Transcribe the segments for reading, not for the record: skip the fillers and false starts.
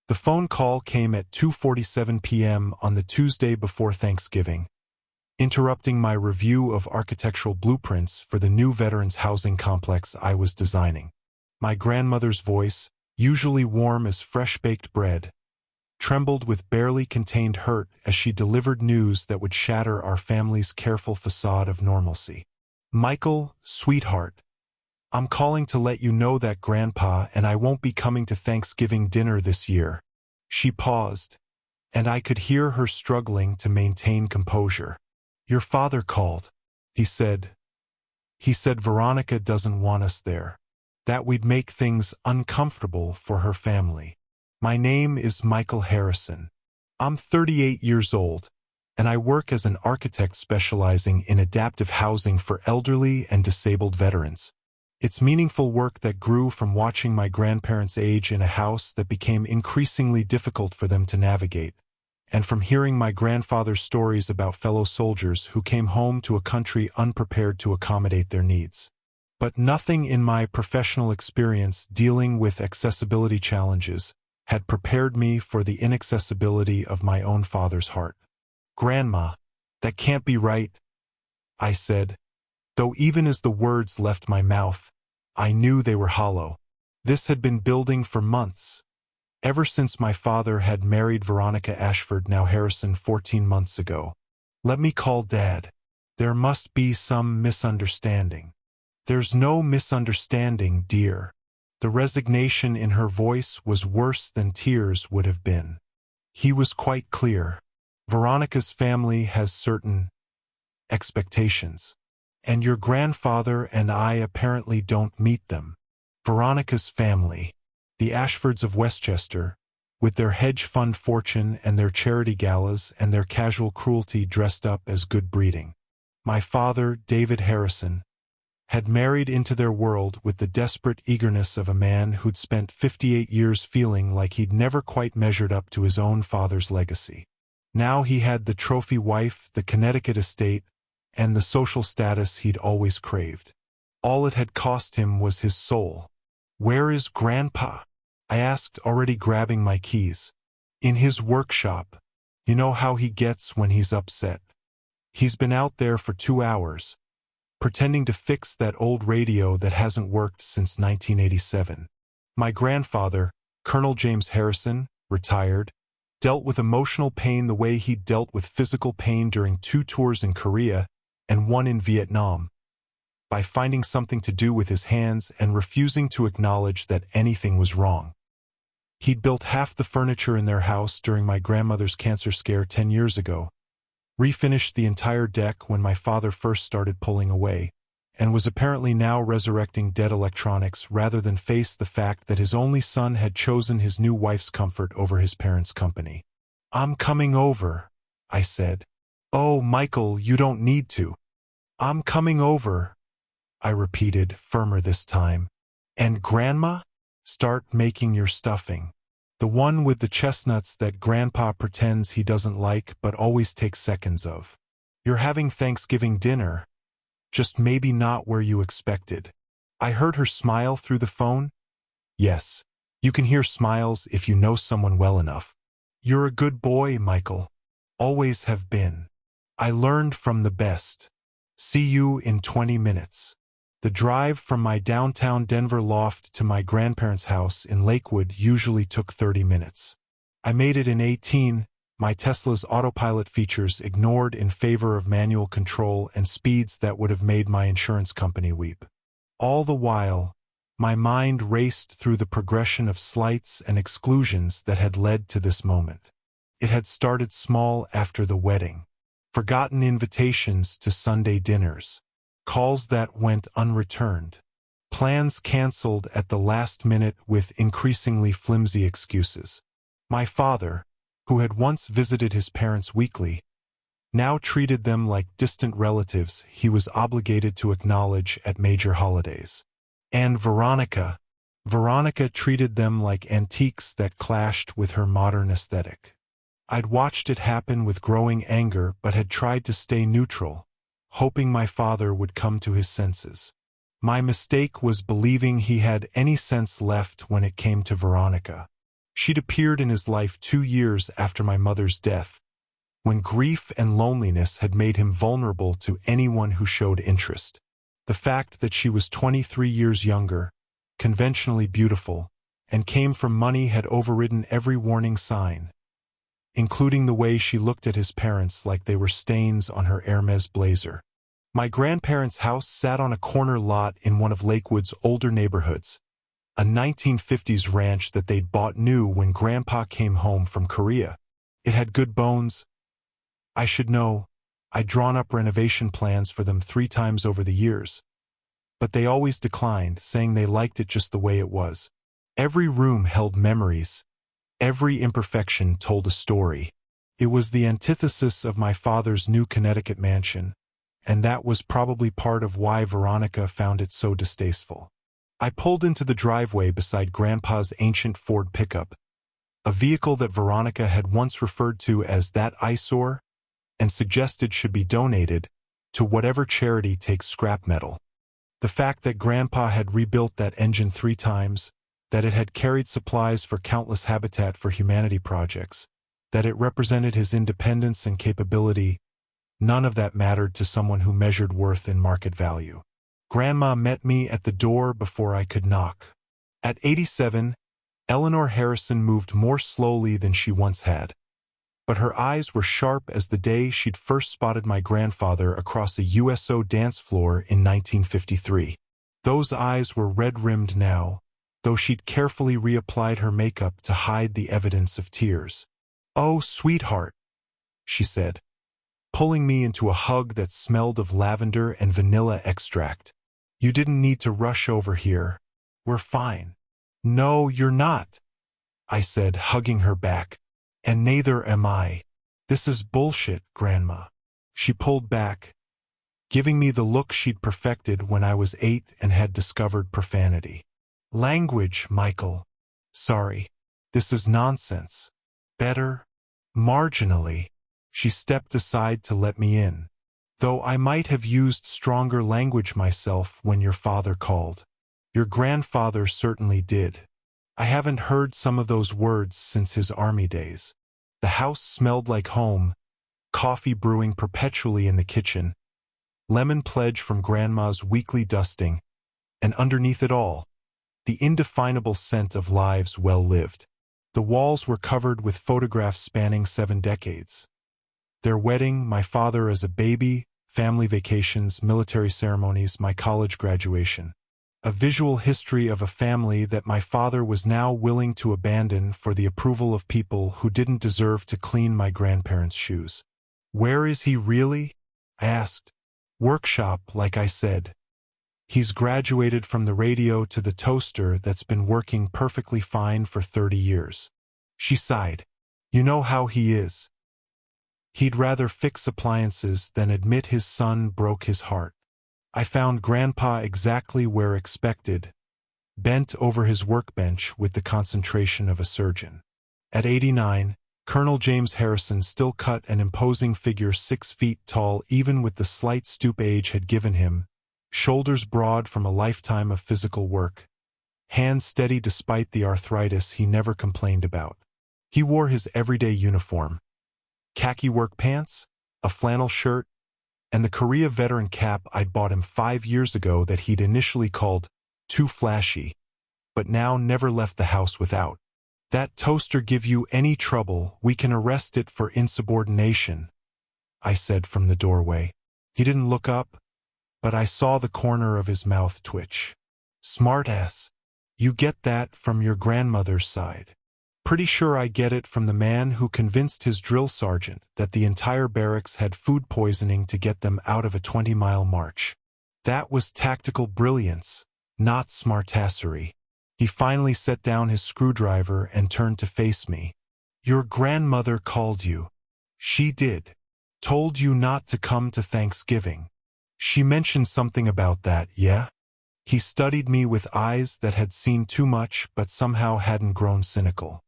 The phone call came at 2:47 p.m. on the Tuesday before Thanksgiving, interrupting my review of architectural blueprints for the new veterans housing complex I was designing. My grandmother's voice, usually warm as fresh-baked bread, trembled with barely contained hurt as she delivered news that would shatter our family's careful facade of normalcy. "Michael, sweetheart, I'm calling to let you know that Grandpa and I won't be coming to Thanksgiving dinner this year." She paused, and I could hear her struggling to maintain composure. "Your father called," he said. "He said Veronica doesn't want us there, that we'd make things uncomfortable for her family." My name is Michael Harrison. I'm 38 years old, and I work as an architect specializing in adaptive housing for elderly and disabled veterans. It's meaningful work that grew from watching my grandparents age in a house that became increasingly difficult for them to navigate, and from hearing my grandfather's stories about fellow soldiers who came home to a country unprepared to accommodate their needs. But nothing in my professional experience dealing with accessibility challenges had prepared me for the inaccessibility of my own father's heart. "Grandma, that can't be right," I said, though even as the words left my mouth, I knew they were hollow. This had been building for months, ever since my father had married Veronica Ashford, now Harrison, 14 months ago. "Let me call Dad. There must be some misunderstanding." "There's no misunderstanding, dear." The resignation in her voice was worse than tears would have been. He was quite clear. "Veronica's family has certain expectations, and your grandfather and I apparently don't meet them." Veronica's family, the Ashfords of Westchester, with their hedge fund fortune and their charity galas and their casual cruelty dressed up as good breeding. My father, David Harrison, had married into their world with the desperate eagerness of a man who'd spent 58 years feeling like he'd never quite measured up to his own father's legacy. Now he had the trophy wife, the Connecticut estate, and the social status he'd always craved. All it had cost him was his soul. "Where is Grandpa?" I asked, already grabbing my keys. "In his workshop. You know how he gets when he's upset. He's been out there for 2 hours, pretending to fix that old radio that hasn't worked since 1987. My grandfather, Colonel James Harrison, retired, dealt with emotional pain the way he'd dealt with physical pain during 2 tours in Korea and 1 in Vietnam, by finding something to do with his hands and refusing to acknowledge that anything was wrong. He'd built half the furniture in their house during my grandmother's cancer scare 10 years ago, refinished the entire deck when my father first started pulling away, and was apparently now resurrecting dead electronics rather than face the fact that his only son had chosen his new wife's comfort over his parents' company. "I'm coming over," I said. "Oh, Michael, you don't need to." "I'm coming over," I repeated, firmer this time. "And Grandma? Start making your stuffing. The one with the chestnuts that Grandpa pretends he doesn't like but always takes seconds of. You're having Thanksgiving dinner, just maybe not where you expected." I heard her smile through the phone. Yes, you can hear smiles if you know someone well enough. "You're a good boy, Michael. Always have been. I learned from the best. See you in 20 minutes. The drive from my downtown Denver loft to my grandparents' house in Lakewood usually took 30 minutes. I made it in 18, my Tesla's autopilot features ignored in favor of manual control and speeds that would have made my insurance company weep. All the while, my mind raced through the progression of slights and exclusions that had led to this moment. It had started small after the wedding. Forgotten invitations to Sunday dinners. Calls that went unreturned. Plans canceled at the last minute with increasingly flimsy excuses. My father, who had once visited his parents weekly, now treated them like distant relatives he was obligated to acknowledge at major holidays. And Veronica treated them like antiques that clashed with her modern aesthetic. I'd watched it happen with growing anger but had tried to stay neutral, hoping my father would come to his senses. My mistake was believing he had any sense left when it came to Veronica. She'd appeared in his life 2 years after my mother's death, when grief and loneliness had made him vulnerable to anyone who showed interest. The fact that she was 23 years younger, conventionally beautiful, and came from money had overridden every warning sign, including the way she looked at his parents like they were stains on her Hermes blazer. My grandparents' house sat on a corner lot in one of Lakewood's older neighborhoods, a 1950s ranch that they'd bought new when Grandpa came home from Korea. It had good bones. I should know. I'd drawn up renovation plans for them 3 times over the years, but they always declined, saying they liked it just the way it was. Every room held memories. Every imperfection told a story. It was the antithesis of my father's new Connecticut mansion, and that was probably part of why Veronica found it so distasteful. I pulled into the driveway beside Grandpa's ancient Ford pickup, a vehicle that Veronica had once referred to as that eyesore and suggested should be donated to whatever charity takes scrap metal. The fact that Grandpa had rebuilt that engine 3 times, that it had carried supplies for countless Habitat for Humanity projects, that it represented his independence and capability, none of that mattered to someone who measured worth in market value. Grandma met me at the door before I could knock. At 87, Eleanor Harrison moved more slowly than she once had, but her eyes were sharp as the day she'd first spotted my grandfather across a USO dance floor in 1953. Those eyes were red-rimmed now, though she'd carefully reapplied her makeup to hide the evidence of tears. "Oh, sweetheart," she said, pulling me into a hug that smelled of lavender and vanilla extract. "You didn't need to rush over here. We're fine." "No, you're not," I said, hugging her back. "And neither am I." "This is bullshit, Grandma." She pulled back, giving me the look she'd perfected when I was 8 and had discovered profanity. "Language, Michael. Sorry. This is nonsense." "Better?" "Marginally." She stepped aside to let me in, though I might have used stronger language myself when your father called. Your grandfather certainly did. I haven't heard some of those words since his army days. The house smelled like home, coffee brewing perpetually in the kitchen, lemon pledge from Grandma's weekly dusting, and underneath it all, the indefinable scent of lives well lived. The walls were covered with photographs spanning 7 decades. Their wedding, my father as a baby, family vacations, military ceremonies, my college graduation. A visual history of a family that my father was now willing to abandon for the approval of people who didn't deserve to clean my grandparents' shoes. "Where is he really?" I asked. "Workshop, like I said. He's graduated from the radio to the toaster that's been working perfectly fine for 30 years. She sighed. "You know how he is. He'd rather fix appliances than admit his son broke his heart." I found Grandpa exactly where expected, bent over his workbench with the concentration of a surgeon. At 89, Colonel James Harrison still cut an imposing figure 6 feet tall even with the slight stoop age had given him, shoulders broad from a lifetime of physical work, hands steady despite the arthritis he never complained about. He wore his everyday uniform, khaki work pants, a flannel shirt, and the Korea veteran cap I'd bought him 5 years ago that he'd initially called too flashy, but now never left the house without. "That toaster give you any trouble, we can arrest it for insubordination," I said from the doorway. He didn't look up, but I saw the corner of his mouth twitch. "Smartass. You get that from your grandmother's side." "Pretty sure I get it from the man who convinced his drill sergeant that the entire barracks had food poisoning to get them out of a 20-mile march. That was tactical brilliance, not smartassery." He finally set down his screwdriver and turned to face me. "Your grandmother called you." "She did. Told you not to come to Thanksgiving." "She mentioned something about that, yeah?" He studied me with eyes that had seen too much but somehow hadn't grown cynical.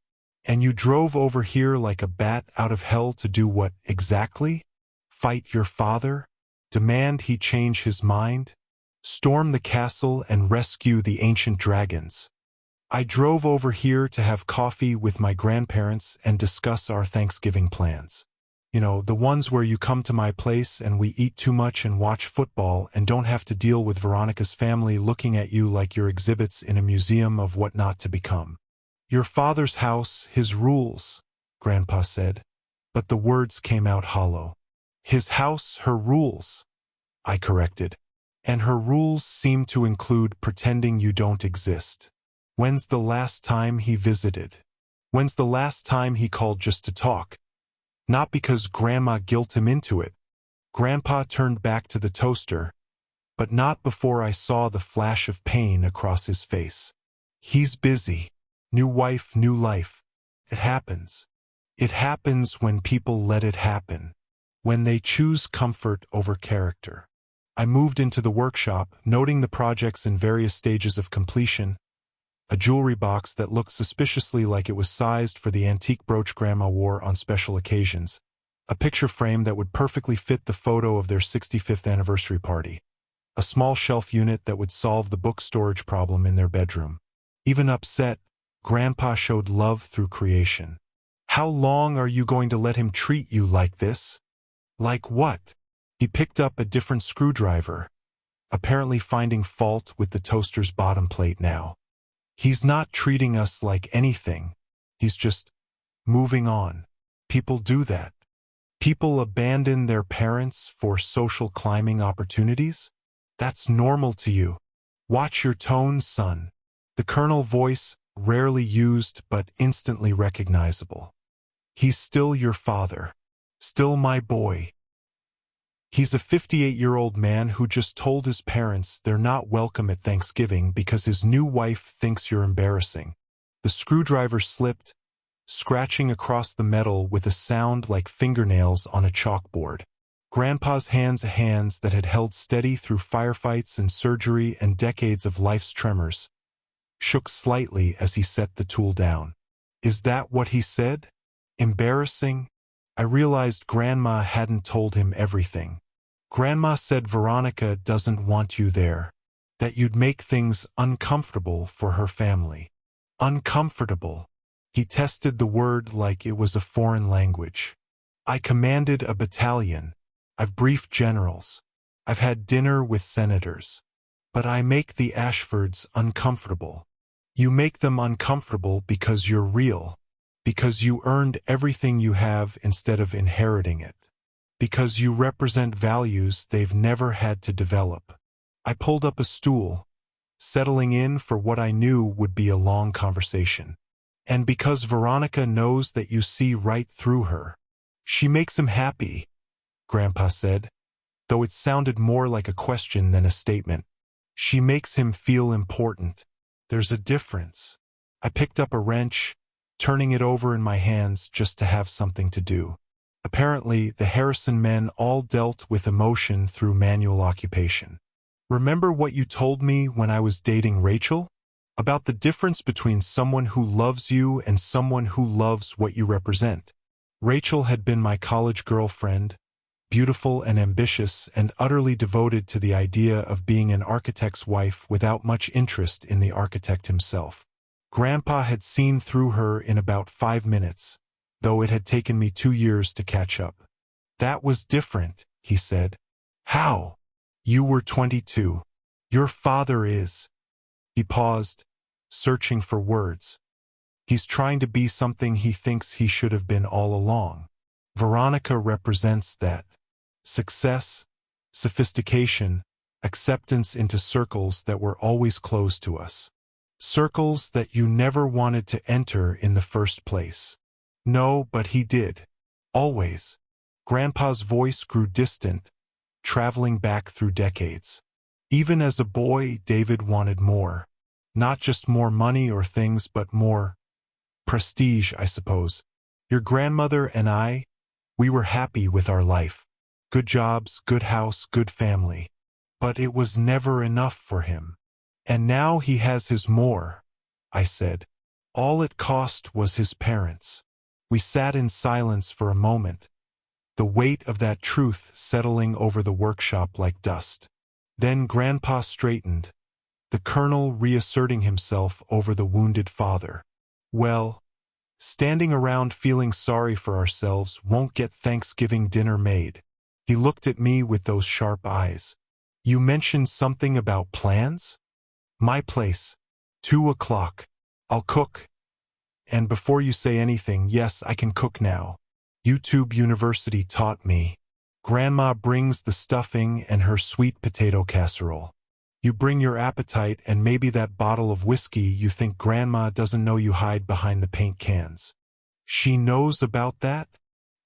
"And you drove over here like a bat out of hell to do what, exactly? Fight your father? Demand he change his mind? Storm the castle and rescue the ancient dragons?" I drove over here to have coffee with my grandparents and discuss our Thanksgiving plans. You know, the ones where you come to my place and we eat too much and watch football and don't have to deal with Veronica's family looking at you like you're exhibits in a museum of what not to become. Your father's house, his rules, Grandpa said, but the words came out hollow. His house, her rules, I corrected. And her rules seem to include pretending you don't exist. When's the last time he visited? When's the last time he called just to talk? Not because Grandma guilt him into it. Grandpa turned back to the toaster, but not before I saw the flash of pain across his face. He's busy. New wife, new life. It happens. It happens when people let it happen. When they choose comfort over character. I moved into the workshop, noting the projects in various stages of completion. A jewelry box that looked suspiciously like it was sized for the antique brooch Grandma wore on special occasions. A picture frame that would perfectly fit the photo of their 65th anniversary party. A small shelf unit that would solve the book storage problem in their bedroom. Even upset, Grandpa showed love through creation. How long are you going to let him treat you like this? Like what? He picked up a different screwdriver, apparently finding fault with the toaster's bottom plate now. He's not treating us like anything. He's just moving on. People do that. People abandon their parents for social climbing opportunities? That's normal to you. Watch your tone, son. The Colonel voice, rarely used but instantly recognizable. He's still your father. Still my boy. He's a 58-year-old man who just told his parents they're not welcome at Thanksgiving because his new wife thinks you're embarrassing. The screwdriver slipped, scratching across the metal with a sound like fingernails on a chalkboard. Grandpa's hands that had held steady through firefights and surgery and decades of life's tremors, shook slightly as he set the tool down. Is that what he said? Embarrassing? I realized Grandma hadn't told him everything. Grandma said Veronica doesn't want you there, that you'd make things uncomfortable for her family. Uncomfortable. He tested the word like it was a foreign language. I commanded a battalion. I've briefed generals. I've had dinner with senators. But I make the Ashfords uncomfortable. You make them uncomfortable because you're real. Because you earned everything you have instead of inheriting it. Because you represent values they've never had to develop. I pulled up a stool, settling in for what I knew would be a long conversation. And because Veronica knows that you see right through her. She makes him happy, Grandpa said, though it sounded more like a question than a statement. She makes him feel important. There's a difference. I picked up a wrench, turning it over in my hands just to have something to do. Apparently, the Harrison men all dealt with emotion through manual occupation. Remember what you told me when I was dating Rachel? About the difference between someone who loves you and someone who loves what you represent. Rachel had been my college girlfriend, beautiful and ambitious and utterly devoted to the idea of being an architect's wife without much interest in the architect himself. Grandpa had seen through her in about 5 minutes, though it had taken me 2 years to catch up. That was different, he said. How? You were 22. Your father is. He paused, searching for words. He's trying to be something he thinks he should have been all along. Veronica represents that. Success, sophistication, acceptance into circles that were always closed to us. Circles that you never wanted to enter in the first place. No, but he did. Always. Grandpa's voice grew distant, traveling back through decades. Even as a boy, David wanted more. Not just more money or things, but more prestige, I suppose. Your grandmother and I, we were happy with our life. Good jobs, good house, good family. But it was never enough for him. And now he has his more, I said. All it cost was his parents. We sat in silence for a moment, the weight of that truth settling over the workshop like dust. Then Grandpa straightened, the colonel reasserting himself over the wounded father. Well, standing around feeling sorry for ourselves won't get Thanksgiving dinner made. He looked at me with those sharp eyes. You mentioned something about plans? My place. 2 o'clock. I'll cook. And before you say anything, yes, I can cook now. YouTube University taught me. Grandma brings the stuffing and her sweet potato casserole. You bring your appetite and maybe that bottle of whiskey you think Grandma doesn't know you hide behind the paint cans. She knows about that?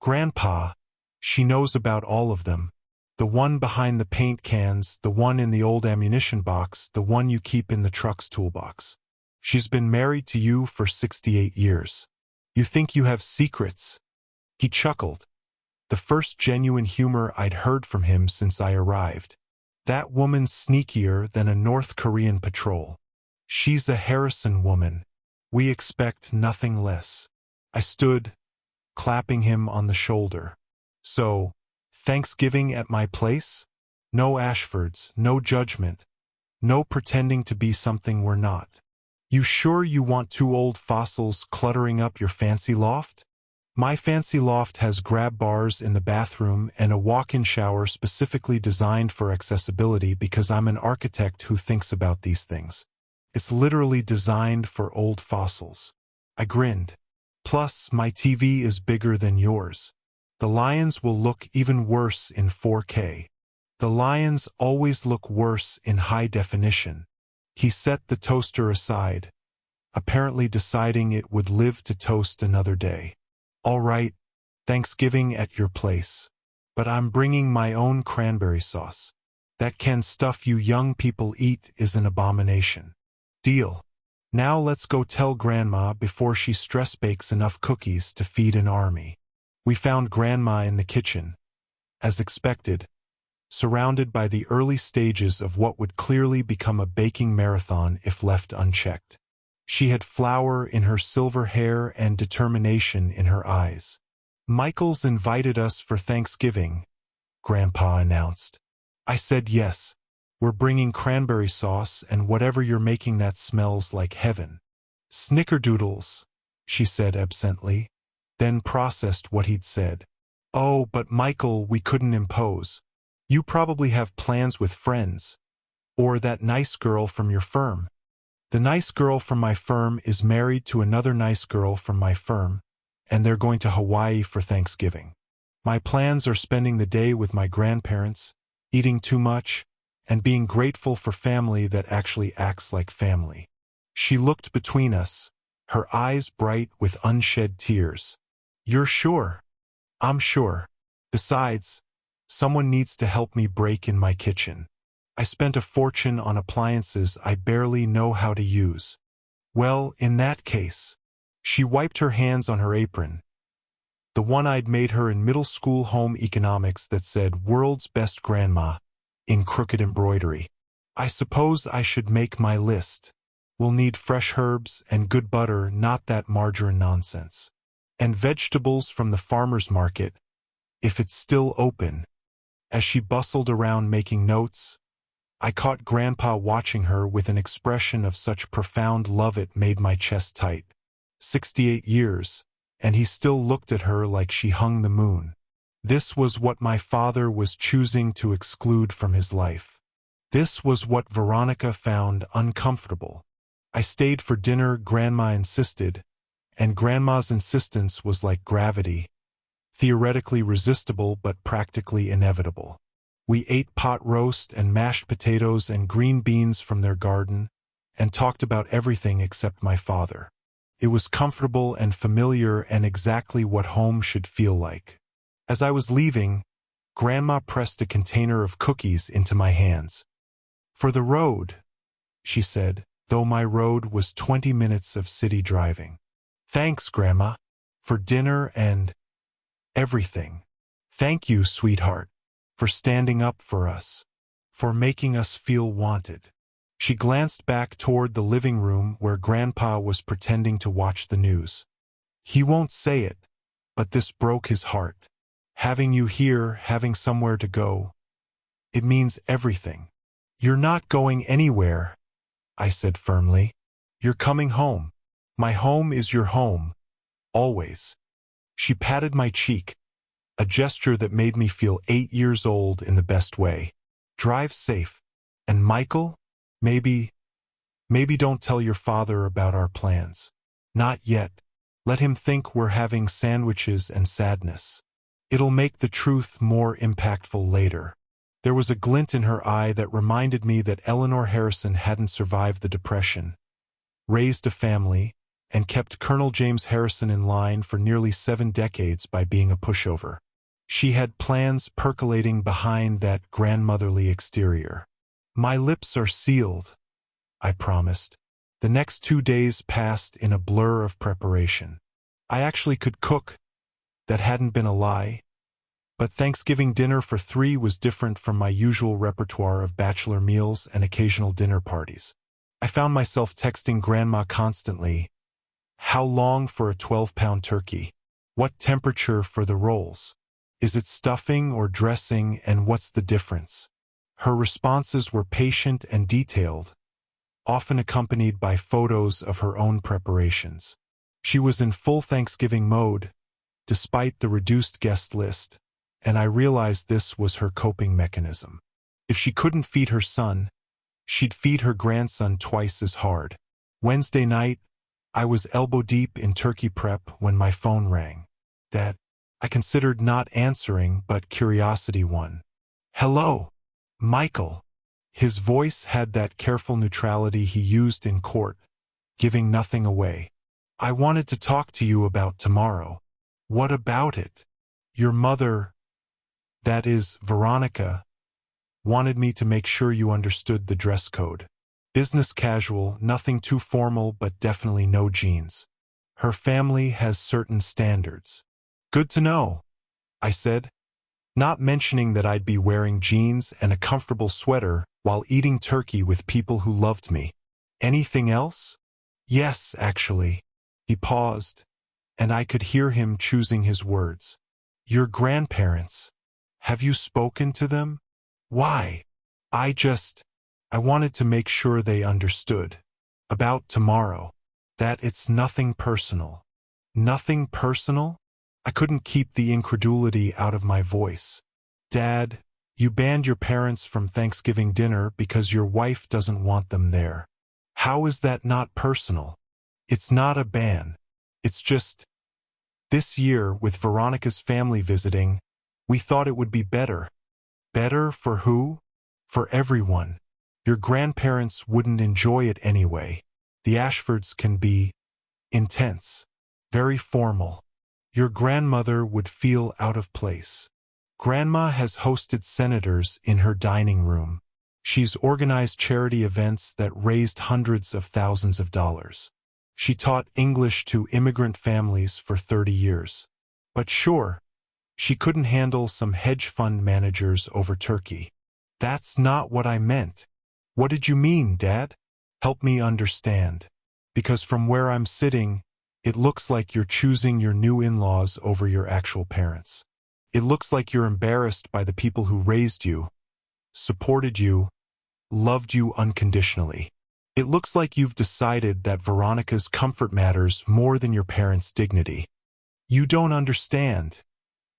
Grandpa, she knows about all of them. The one behind the paint cans, the one in the old ammunition box, the one you keep in the truck's toolbox. She's been married to you for 68 years. You think you have secrets? He chuckled. The first genuine humor I'd heard from him since I arrived. That woman's sneakier than a North Korean patrol. She's a Harrison woman. We expect nothing less. I stood, clapping him on the shoulder. So, Thanksgiving at my place? No Ashfords, no judgment, no pretending to be something we're not. You sure you want 2 old fossils cluttering up your fancy loft? My fancy loft has grab bars in the bathroom and a walk-in shower specifically designed for accessibility because I'm an architect who thinks about these things. It's literally designed for old fossils. I grinned. Plus, my TV is bigger than yours. The lions will look even worse in 4K. The lions always look worse in high definition. He set the toaster aside, apparently deciding it would live to toast another day. All right, Thanksgiving at your place. But I'm bringing my own cranberry sauce. That canned stuff you young people eat is an abomination. Deal. Now let's go tell Grandma before she stress bakes enough cookies to feed an army. We found Grandma in the kitchen, as expected, surrounded by the early stages of what would clearly become a baking marathon if left unchecked. She had flour in her silver hair and determination in her eyes. Michael's invited us for Thanksgiving, Grandpa announced. I said yes. We're bringing cranberry sauce and whatever you're making that smells like heaven. Snickerdoodles, she said absently, then processed what he'd said. Oh, but Michael, we couldn't impose. You probably have plans with friends. Or that nice girl from your firm. The nice girl from my firm is married to another nice girl from my firm, and they're going to Hawaii for Thanksgiving. My plans are spending the day with my grandparents, eating too much, and being grateful for family that actually acts like family. She looked between us, her eyes bright with unshed tears. You're sure? I'm sure. Besides, someone needs to help me break in my kitchen. I spent a fortune on appliances I barely know how to use. Well, in that case. She wiped her hands on her apron, the one I'd made her in middle school home economics that said "World's Best Grandma" in crooked embroidery. I suppose I should make my list. We'll need fresh herbs and good butter, not that margarine nonsense. And vegetables from the farmer's market, if it's still open. As she bustled around making notes, I caught Grandpa watching her with an expression of such profound love it made my chest tight. 68 years, and he still looked at her like she hung the moon. This was what my father was choosing to exclude from his life. This was what Veronica found uncomfortable. I stayed for dinner, Grandma insisted, and Grandma's insistence was like gravity, theoretically resistible but practically inevitable. We ate pot roast and mashed potatoes and green beans from their garden, and talked about everything except my father. It was comfortable and familiar and exactly what home should feel like. As I was leaving, Grandma pressed a container of cookies into my hands. For the road, she said, though my road was 20 minutes of city driving. Thanks, Grandma, for dinner and everything. Thank you, sweetheart, for standing up for us, for making us feel wanted. She glanced back toward the living room where Grandpa was pretending to watch the news. He won't say it, but this broke his heart. Having you here, having somewhere to go, it means everything. You're not going anywhere, I said firmly. You're coming home. My home is your home. Always. She patted my cheek, a gesture that made me feel 8 years old in the best way. Drive safe. And Michael, maybe don't tell your father about our plans. Not yet. Let him think we're having sandwiches and sadness. It'll make the truth more impactful later. There was a glint in her eye that reminded me that Eleanor Harrison hadn't survived the Depression, raised a family, and kept Colonel James Harrison in line for nearly 7 decades by being a pushover. She had plans percolating behind that grandmotherly exterior. My lips are sealed, I promised. The next 2 days passed in a blur of preparation. I actually could cook. That hadn't been a lie. But Thanksgiving dinner for 3 was different from my usual repertoire of bachelor meals and occasional dinner parties. I found myself texting Grandma constantly. How long for a 12-pound turkey? What temperature for the rolls? Is it stuffing or dressing, and what's the difference? Her responses were patient and detailed, often accompanied by photos of her own preparations. She was in full Thanksgiving mode, despite the reduced guest list, and I realized this was her coping mechanism. If she couldn't feed her son, she'd feed her grandson twice as hard. Wednesday night, I was elbow-deep in turkey prep when my phone rang. Dad, I considered not answering, but curiosity won. Hello, Michael. His voice had that careful neutrality he used in court, giving nothing away. I wanted to talk to you about tomorrow. What about it? Your mother, that is, Veronica, wanted me to make sure you understood the dress code. Business casual, nothing too formal, but definitely no jeans. Her family has certain standards. Good to know, I said, not mentioning that I'd be wearing jeans and a comfortable sweater while eating turkey with people who loved me. Anything else? Yes, actually. He paused, and I could hear him choosing his words. Your grandparents. Have you spoken to them? Why? I wanted to make sure they understood. About tomorrow. That it's nothing personal. Nothing personal? I couldn't keep the incredulity out of my voice. Dad, you banned your parents from Thanksgiving dinner because your wife doesn't want them there. How is that not personal? It's not a ban. It's just, this year, with Veronica's family visiting, we thought it would be better. Better for who? For everyone. Your grandparents wouldn't enjoy it anyway. The Ashfords can be intense, very formal. Your grandmother would feel out of place. Grandma has hosted senators in her dining room. She's organized charity events that raised hundreds of thousands of dollars. She taught English to immigrant families for 30 years. But sure, she couldn't handle some hedge fund managers over turkey. That's not what I meant. What did you mean, Dad? Help me understand. Because from where I'm sitting, it looks like you're choosing your new in-laws over your actual parents. It looks like you're embarrassed by the people who raised you, supported you, loved you unconditionally. It looks like you've decided that Veronica's comfort matters more than your parents' dignity. You don't understand,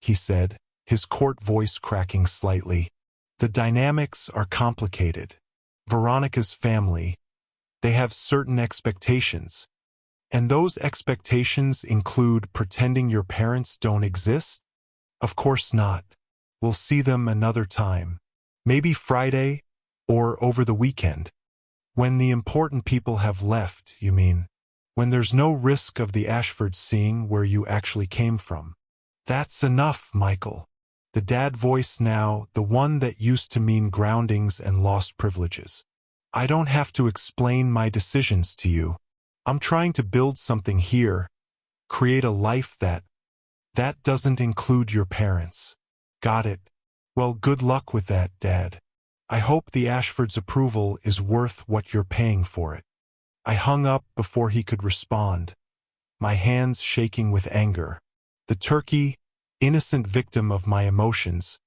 he said, his court voice cracking slightly. The dynamics are complicated. Veronica's family, they have certain expectations. And those expectations include pretending your parents don't exist? Of course not. We'll see them another time. Maybe Friday, or over the weekend. When the important people have left, you mean. When there's no risk of the Ashfords seeing where you actually came from. That's enough, Michael. The dad voice now, the one that used to mean groundings and lost privileges. I don't have to explain my decisions to you. I'm trying to build something here, create a life that doesn't include your parents. Got it. Well, good luck with that, Dad. I hope the Ashfords' approval is worth what you're paying for it. I hung up before he could respond, my hands shaking with anger. The turkey, innocent victim of my emotions,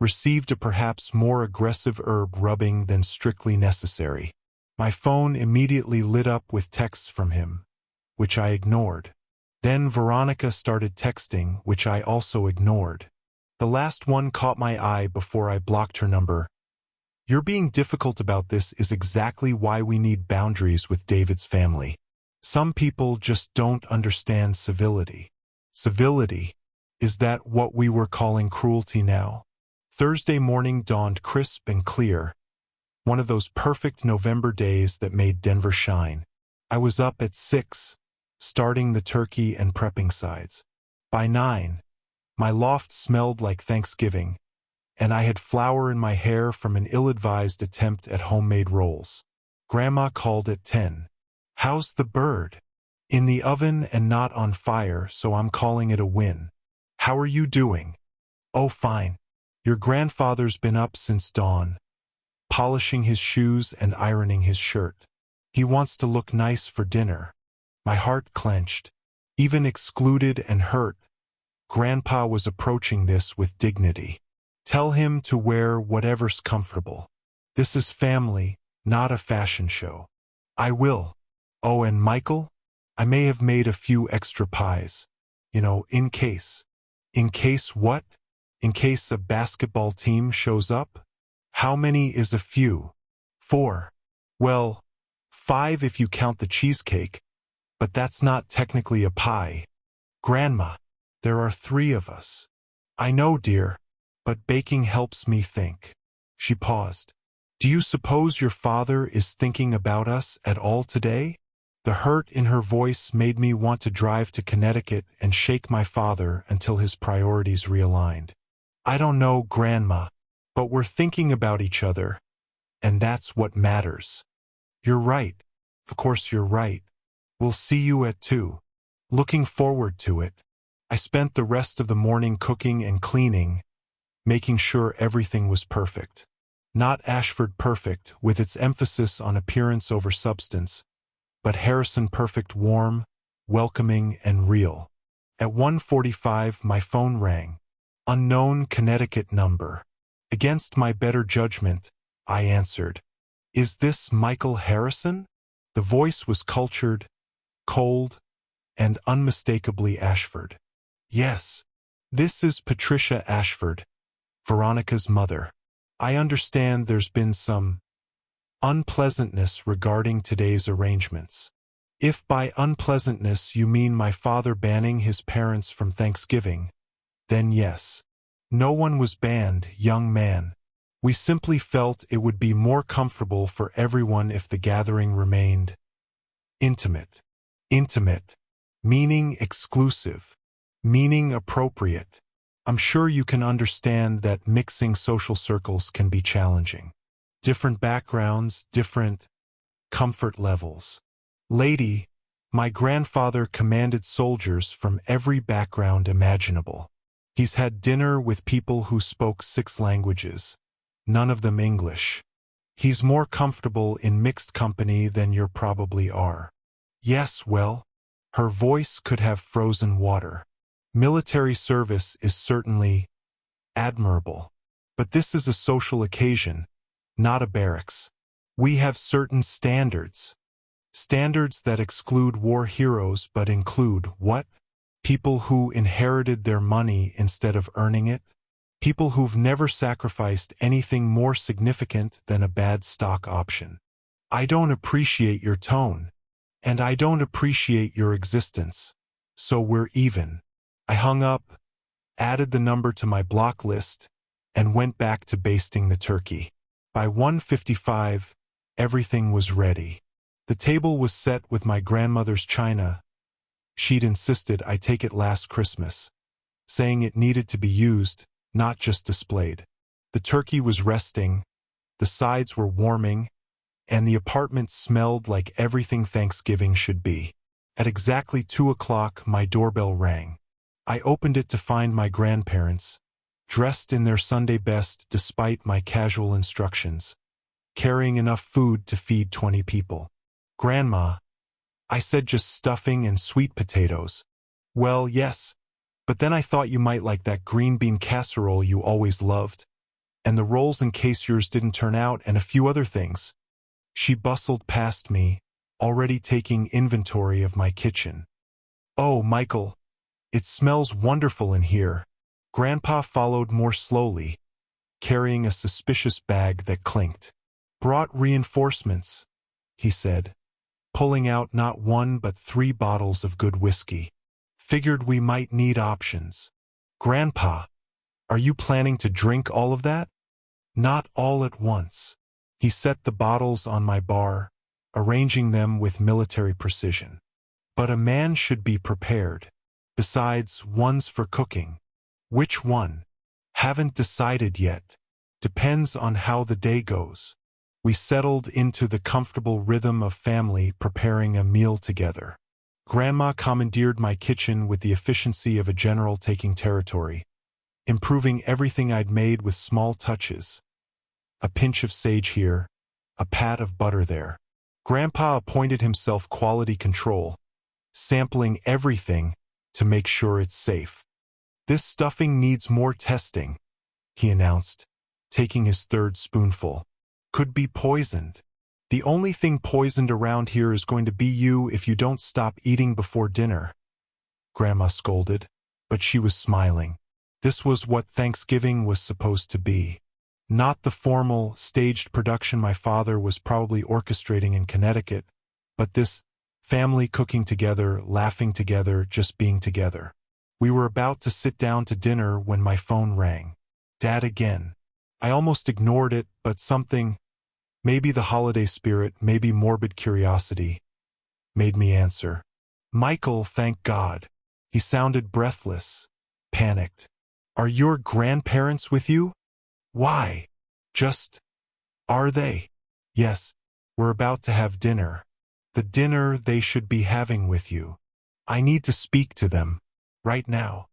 received a perhaps more aggressive herb rubbing than strictly necessary. My phone immediately lit up with texts from him, which I ignored. Then Veronica started texting, which I also ignored. The last one caught my eye before I blocked her number. "You're being difficult about this is exactly why we need boundaries with David's family. Some people just don't understand civility." Civility? Is that what we were calling cruelty now? Thursday morning dawned crisp and clear, one of those perfect November days that made Denver shine. I was up at 6, starting the turkey and prepping sides. By 9, my loft smelled like Thanksgiving, and I had flour in my hair from an ill-advised attempt at homemade rolls. Grandma called at 10. "How's the bird?" "In the oven and not on fire, so I'm calling it a win." "How are you doing?" "Oh, fine. Your grandfather's been up since dawn, polishing his shoes and ironing his shirt. He wants to look nice for dinner." My heart clenched. Even excluded and hurt, Grandpa was approaching this with dignity. "Tell him to wear whatever's comfortable. This is family, not a fashion show." "I will." "Oh, and Michael? I may have made a few extra pies. In case." "In case what?" "In case a basketball team shows up." "How many is a few?" "4. Well, 5 if you count the cheesecake, but that's not technically a pie." "Grandma, there are 3 of us." "I know, dear, but baking helps me think." She paused. "Do you suppose your father is thinking about us at all today?" The hurt in her voice made me want to drive to Connecticut and shake my father until his priorities realigned. "I don't know, Grandma, but we're thinking about each other, and that's what matters." "You're right. Of course you're right. We'll see you at 2. Looking forward to it." I spent the rest of the morning cooking and cleaning, making sure everything was perfect. Not Ashford perfect, with its emphasis on appearance over substance, but Harrison perfect, warm, welcoming, and real. At 1:45 my phone rang. Unknown Connecticut number. Against my better judgment, I answered. "Is this Michael Harrison?" The voice was cultured, cold, and unmistakably Ashford. "Yes. This is Patricia Ashford, Veronica's mother. I understand there's been some unpleasantness regarding today's arrangements." If by unpleasantness you mean my father banning his parents from Thanksgiving, then yes. No one was banned, young man. We simply felt it would be more comfortable for everyone if the gathering remained intimate. Intimate, meaning exclusive, meaning appropriate. I'm sure you can understand that mixing social circles can be challenging. Different backgrounds, different comfort levels. Lady, my grandfather commanded soldiers from every background imaginable. He's had dinner with people who spoke 6 languages, none of them English. He's more comfortable in mixed company than you probably are. Yes, well, her voice could have frozen water. Military service is certainly admirable, but this is a social occasion, not a barracks. We have certain standards. Standards that exclude war heroes but include what? People who inherited their money instead of earning it? People who've never sacrificed anything more significant than a bad stock option. I don't appreciate your tone, and I don't appreciate your existence, so we're even. I hung up, added the number to my block list, and went back to basting the turkey. By 1:55, everything was ready. The table was set with my grandmother's china. She'd insisted I take it last Christmas, saying it needed to be used, not just displayed. The turkey was resting, the sides were warming, and the apartment smelled like everything Thanksgiving should be. At exactly 2 o'clock, my doorbell rang. I opened it to find my grandparents, dressed in their Sunday best despite my casual instructions, carrying enough food to feed 20 people. "Grandma," I said, "just stuffing and sweet potatoes." "Well, yes, but then I thought you might like that green bean casserole you always loved, and the rolls in case yours didn't turn out, and a few other things." She bustled past me, already taking inventory of my kitchen. "Oh, Michael, it smells wonderful in here." Grandpa followed more slowly, carrying a suspicious bag that clinked. "Brought reinforcements," he said, pulling out not one but 3 bottles of good whiskey. "Figured we might need options." "Grandpa, are you planning to drink all of that?" "Not all at once." He set the bottles on my bar, arranging them with military precision. "But a man should be prepared. Besides, one's for cooking." "Which one?" "Haven't decided yet. Depends on how the day goes." We settled into the comfortable rhythm of family preparing a meal together. Grandma commandeered my kitchen with the efficiency of a general taking territory, improving everything I'd made with small touches. A pinch of sage here, a pat of butter there. Grandpa appointed himself quality control, sampling everything to make sure it's safe. "This stuffing needs more testing," he announced, taking his 3rd spoonful. "Could be poisoned. The only thing poisoned around here is going to be you if you don't stop eating before dinner." Grandma scolded, but she was smiling. This was what Thanksgiving was supposed to be. Not the formal, staged production my father was probably orchestrating in Connecticut, but this family cooking together, laughing together, just being together. We were about to sit down to dinner when my phone rang. Dad again. I almost ignored it, but something, maybe the holiday spirit, maybe morbid curiosity, made me answer. "Michael, thank God." He sounded breathless, panicked. "Are your grandparents with you?" "Why?" "Just, are they?" "Yes, we're about to have dinner." "The dinner they should be having with you." "I need to speak to them. Right now."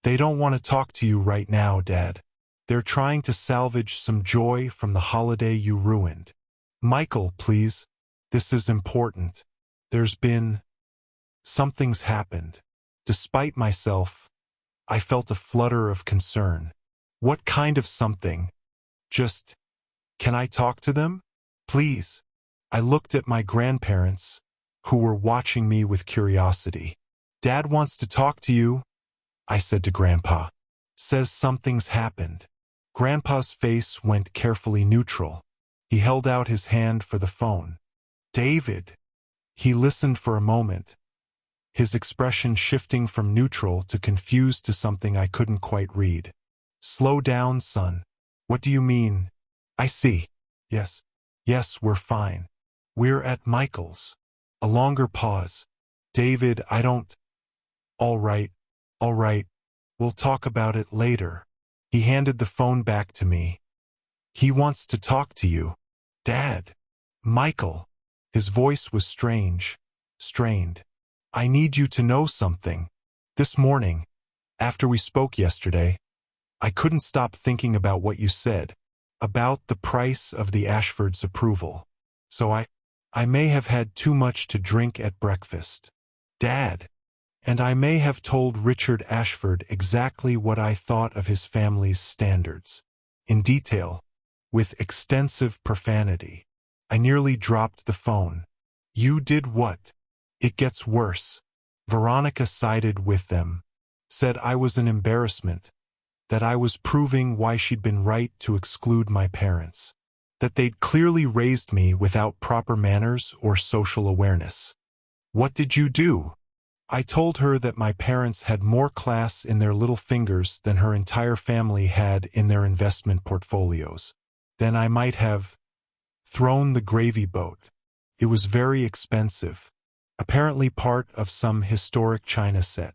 "They don't want to talk to you right now, Dad. They're trying to salvage some joy from the holiday you ruined." "Michael, please. This is important. Something's happened." Despite myself, I felt a flutter of concern. "What kind of something?" "Just, can I talk to them? Please." I looked at my grandparents, who were watching me with curiosity. "Dad wants to talk to you," I said to Grandpa. "Says something's happened." Grandpa's face went carefully neutral. He held out his hand for the phone. "David." He listened for a moment, his expression shifting from neutral to confused to something I couldn't quite read. "Slow down, son. What do you mean?" "I see. Yes. Yes, we're fine. We're at Michael's." A longer pause. "David, I don't—" All right. We'll talk about it later." He handed the phone back to me. "He wants to talk to you." "Dad." "Michael." His voice was strained. "I need you to know something. This morning, after we spoke yesterday, I couldn't stop thinking about what you said, about the price of the Ashfords' approval. So I may have had too much to drink at breakfast. Dad. And I may have told Richard Ashford exactly what I thought of his family's standards. In detail, with extensive profanity. I nearly dropped the phone. You did what? It gets worse. Veronica sided with them. Said I was an embarrassment. That I was proving why she'd been right to exclude my parents. That they'd clearly raised me without proper manners or social awareness. What did you do? I told her that my parents had more class in their little fingers than her entire family had in their investment portfolios. Then I might have thrown the gravy boat. It was very expensive. Apparently part of some historic china set.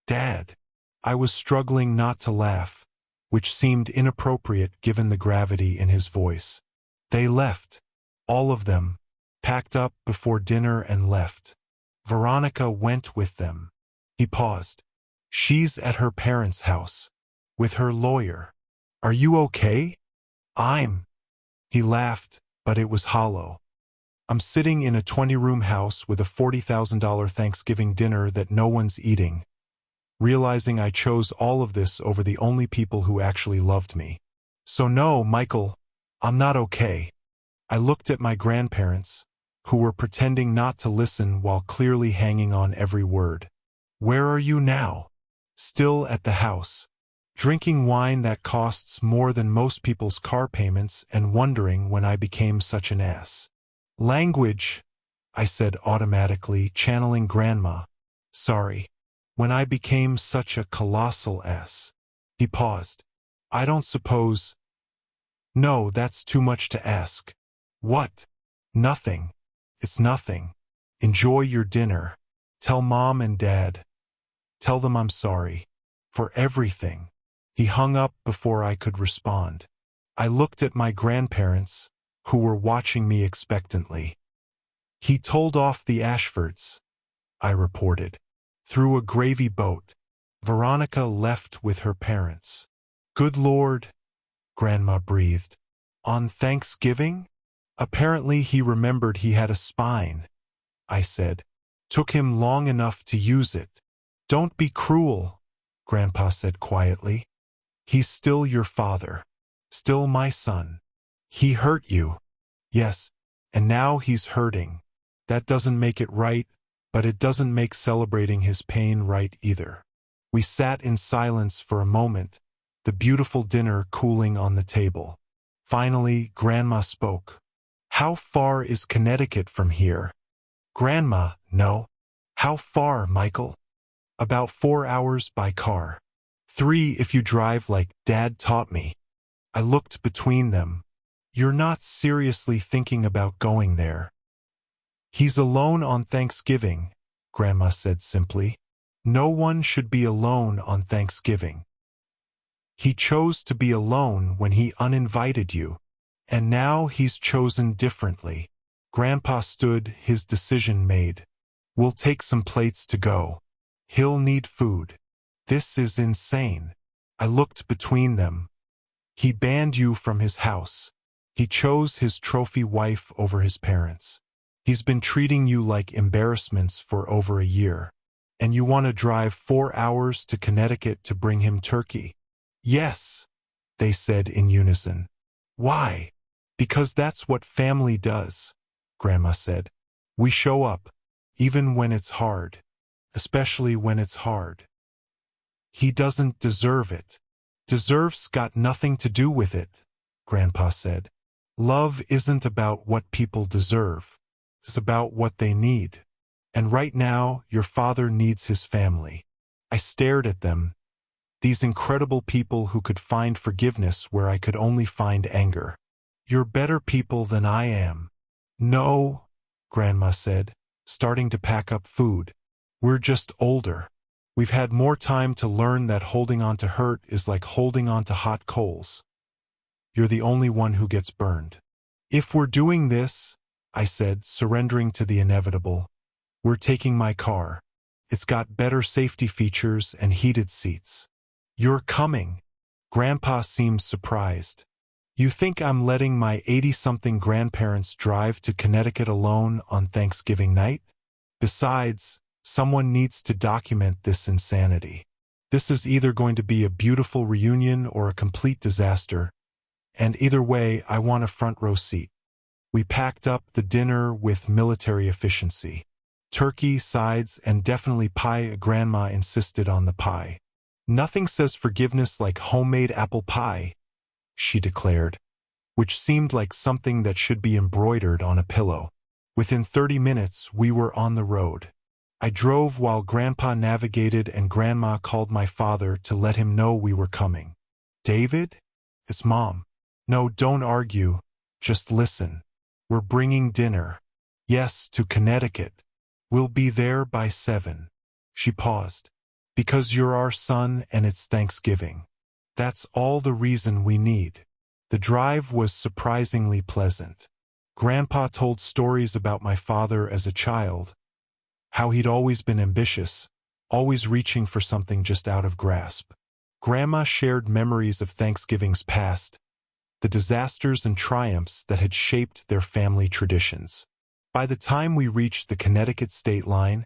Dad. I was struggling not to laugh, which seemed inappropriate given the gravity in his voice. They left. All of them. Packed up before dinner and left. Veronica went with them. He paused. She's at her parents' house. With her lawyer. Are you okay? He laughed, but it was hollow. I'm sitting in a 20-room house with a $40,000 Thanksgiving dinner that no one's eating, realizing I chose all of this over the only people who actually loved me. So no, Michael, I'm not okay. I looked at my grandparents, who were pretending not to listen while clearly hanging on every word. Where are you now? Still at the house, drinking wine that costs more than most people's car payments and wondering when I became such an ass. Language, I said automatically, channeling Grandma. Sorry. When I became such a colossal ass. He paused. I don't suppose. No, that's too much to ask. What? Nothing. It's nothing. Enjoy your dinner. Tell Mom and Dad. Tell them I'm sorry. For everything. He hung up before I could respond. I looked at my grandparents, who were watching me expectantly. He told off the Ashfords, I reported. Through a gravy boat. Veronica left with her parents. Good Lord, Grandma breathed. On Thanksgiving? Apparently he remembered he had a spine, I said. Took him long enough to use it. Don't be cruel, Grandpa said quietly. He's still your father. Still my son. He hurt you. Yes, and now he's hurting. That doesn't make it right, but it doesn't make celebrating his pain right either. We sat in silence for a moment, the beautiful dinner cooling on the table. Finally, Grandma spoke. How far is Connecticut from here? Grandma, no. How far, Michael? About 4 hours by car. 3 if you drive like Dad taught me. I looked between them. You're not seriously thinking about going there. He's alone on Thanksgiving, Grandma said simply. No one should be alone on Thanksgiving. He chose to be alone when he uninvited you, and now he's chosen differently. Grandpa stood, his decision made. We'll take some plates to go. He'll need food. This is insane. I looked between them. He banned you from his house. He chose his trophy wife over his parents. He's been treating you like embarrassments for over a year. And you want to drive 4 hours to Connecticut to bring him turkey? Yes, they said in unison. Why? Because that's what family does, Grandma said. We show up, even when it's hard. Especially when it's hard. He doesn't deserve it. Deserve's got nothing to do with it, Grandpa said. Love isn't about what people deserve. It's about what they need. And right now, your father needs his family. I stared at them. These incredible people who could find forgiveness where I could only find anger. You're better people than I am. No, Grandma said, starting to pack up food. We're just older. We've had more time to learn that holding on to hurt is like holding on to hot coals. You're the only one who gets burned. If we're doing this, I said, surrendering to the inevitable, we're taking my car. It's got better safety features and heated seats. You're coming. Grandpa seemed surprised. You think I'm letting my 80-something grandparents drive to Connecticut alone on Thanksgiving night? Besides, someone needs to document this insanity. This is either going to be a beautiful reunion or a complete disaster, and either way, I want a front row seat. We packed up the dinner with military efficiency. Turkey, sides, and definitely pie. Grandma insisted on the pie. Nothing says forgiveness like homemade apple pie, she declared, which seemed like something that should be embroidered on a pillow. Within 30 minutes, we were on the road. I drove while Grandpa navigated and Grandma called my father to let him know we were coming. David? It's Mom. No, don't argue. Just listen. We're bringing dinner. Yes, to Connecticut. We'll be there by 7. She paused. Because you're our son and it's Thanksgiving. That's all the reason we need. The drive was surprisingly pleasant. Grandpa told stories about my father as a child, how he'd always been ambitious, always reaching for something just out of grasp. Grandma shared memories of Thanksgivings past, the disasters and triumphs that had shaped their family traditions. By the time we reached the Connecticut state line,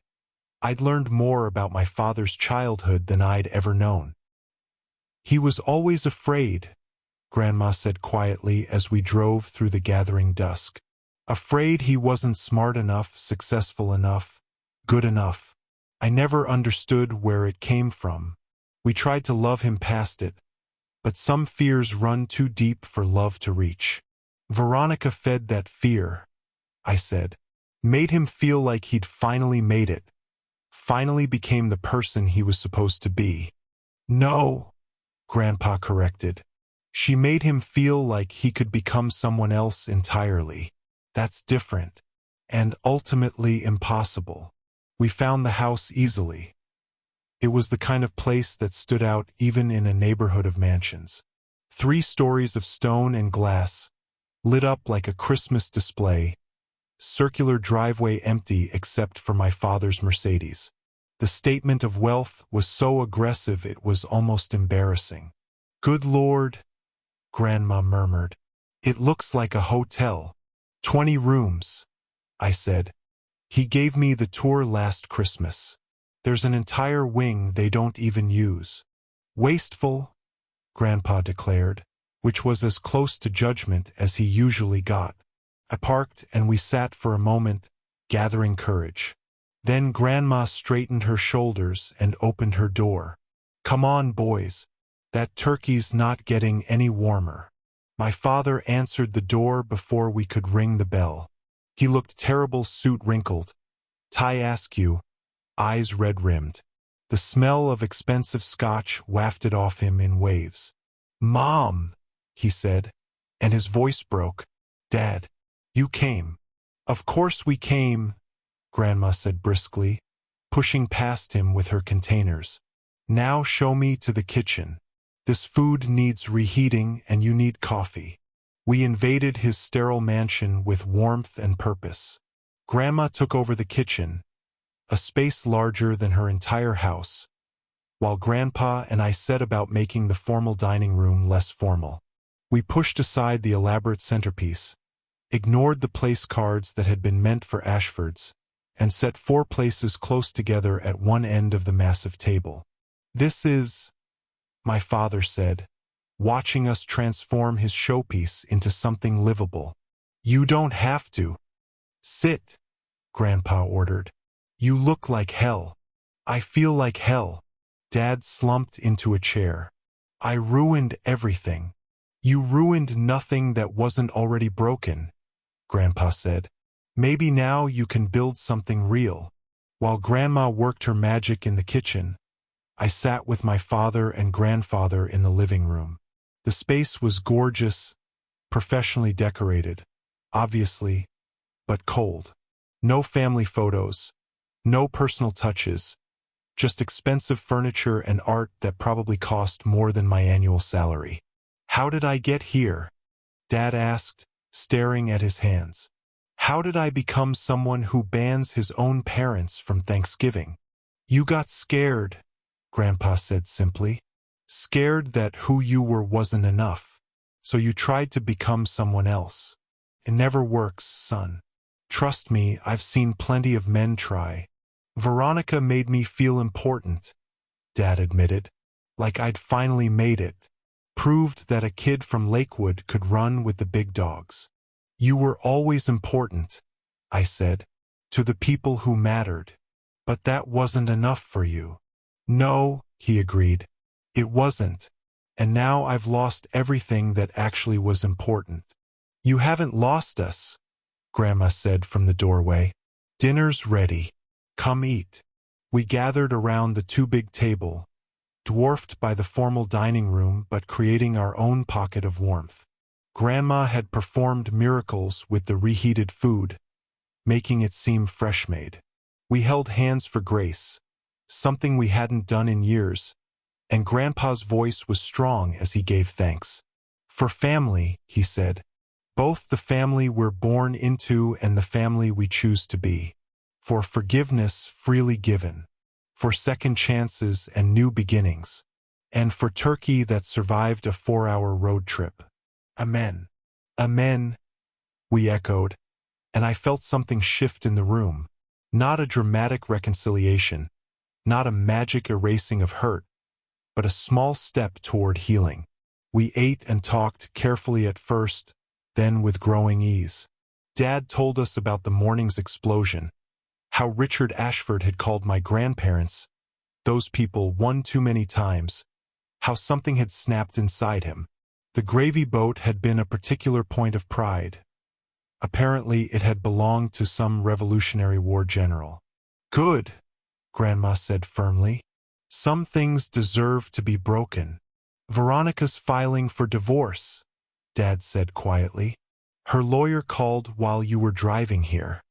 I'd learned more about my father's childhood than I'd ever known. He was always afraid, Grandma said quietly as we drove through the gathering dusk. Afraid he wasn't smart enough, successful enough, good enough. I never understood where it came from. We tried to love him past it, but some fears run too deep for love to reach. Veronica fed that fear, I said. Made him feel like he'd finally made it. Finally became the person he was supposed to be. No, Grandpa corrected. She made him feel like he could become someone else entirely. That's different, and ultimately impossible. We found the house easily. It was the kind of place that stood out even in a neighborhood of mansions. 3 stories of stone and glass, lit up like a Christmas display, circular driveway empty except for my father's Mercedes. The statement of wealth was so aggressive it was almost embarrassing. Good Lord, Grandma murmured. It looks like a hotel. 20 rooms, I said. He gave me the tour last Christmas. There's an entire wing they don't even use. Wasteful, Grandpa declared, which was as close to judgment as he usually got. I parked and we sat for a moment, gathering courage. Then Grandma straightened her shoulders and opened her door. Come on, boys. That turkey's not getting any warmer. My father answered the door before we could ring the bell. He looked terrible, suit wrinkled, tie askew, eyes red-rimmed. The smell of expensive scotch wafted off him in waves. Mom, he said, and his voice broke. Dad, you came. Of course we came, Grandma said briskly, pushing past him with her containers. Now show me to the kitchen. This food needs reheating and you need coffee. We invaded his sterile mansion with warmth and purpose. Grandma took over the kitchen, a space larger than her entire house, while Grandpa and I set about making the formal dining room less formal. We pushed aside the elaborate centerpiece, ignored the place cards that had been meant for Ashfords, and set 4 places close together at one end of the massive table. This is, my father said, watching us transform his showpiece into something livable. You don't have to. Sit, Grandpa ordered. You look like hell. I feel like hell. Dad slumped into a chair. I ruined everything. You ruined nothing that wasn't already broken, Grandpa said. Maybe now you can build something real. While Grandma worked her magic in the kitchen, I sat with my father and grandfather in the living room. The space was gorgeous, professionally decorated, obviously, but cold. No family photos, no personal touches, just expensive furniture and art that probably cost more than my annual salary. How did I get here? Dad asked, staring at his hands. How did I become someone who bans his own parents from Thanksgiving? You got scared, Grandpa said simply. Scared that who you were wasn't enough. So you tried to become someone else. It never works, son. Trust me, I've seen plenty of men try. Veronica made me feel important, Dad admitted. Like I'd finally made it. Proved that a kid from Lakewood could run with the big dogs. You were always important, I said, to the people who mattered. But that wasn't enough for you. No, he agreed. It wasn't. And now I've lost everything that actually was important. You haven't lost us, Grandma said from the doorway. Dinner's ready. Come eat. We gathered around the too big table, dwarfed by the formal dining room but creating our own pocket of warmth. Grandma had performed miracles with the reheated food, making it seem fresh-made. We held hands for grace, something we hadn't done in years, and Grandpa's voice was strong as he gave thanks. For family, he said, both the family we're born into and the family we choose to be. For forgiveness freely given. For second chances and new beginnings. And for turkey that survived a 4-hour road trip. Amen. Amen, we echoed, and I felt something shift in the room. Not a dramatic reconciliation, not a magic erasing of hurt, but a small step toward healing. We ate and talked carefully at first, then with growing ease. Dad told us about the morning's explosion, how Richard Ashford had called my grandparents, those people one too many times, how something had snapped inside him. The gravy boat had been a particular point of pride. Apparently it had belonged to some Revolutionary War general. Good, Grandma said firmly. Some things deserve to be broken. Veronica's filing for divorce, Dad said quietly. Her lawyer called while you were driving here.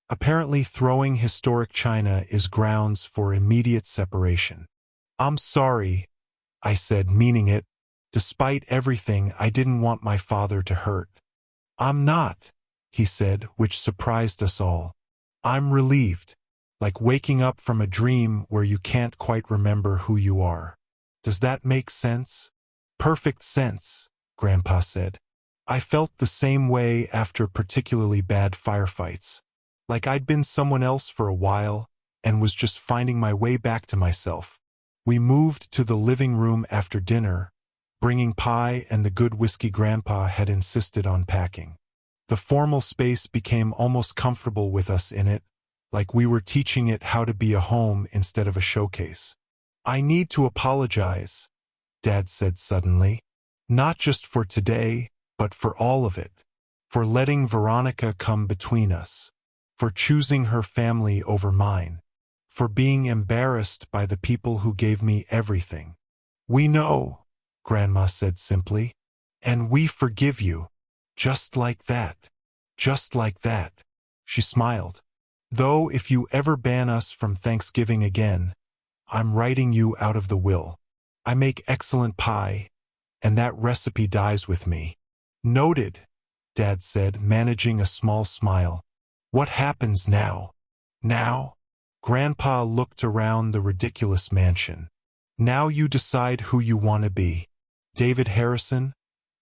Apparently throwing historic china is grounds for immediate separation. I'm sorry, I said, meaning it. Despite everything, I didn't want my father to hurt. I'm not, he said, which surprised us all. I'm relieved, like waking up from a dream where you can't quite remember who you are. Does that make sense? Perfect sense, Grandpa said. I felt the same way after particularly bad firefights. Like I'd been someone else for a while and was just finding my way back to myself. We moved to the living room after dinner, bringing pie and the good whiskey Grandpa had insisted on packing. The formal space became almost comfortable with us in it, like we were teaching it how to be a home instead of a showcase. I need to apologize, Dad said suddenly. Not just for today, but for all of it. For letting Veronica come between us. For choosing her family over mine. For being embarrassed by the people who gave me everything. We know, Grandma said simply. And we forgive you. Just like that. Just like that. She smiled. Though if you ever ban us from Thanksgiving again, I'm writing you out of the will. I make excellent pie, and that recipe dies with me. Noted, Dad said, managing a small smile. What happens now? Now? Grandpa looked around the ridiculous mansion. Now you decide who you want to be. David Harrison,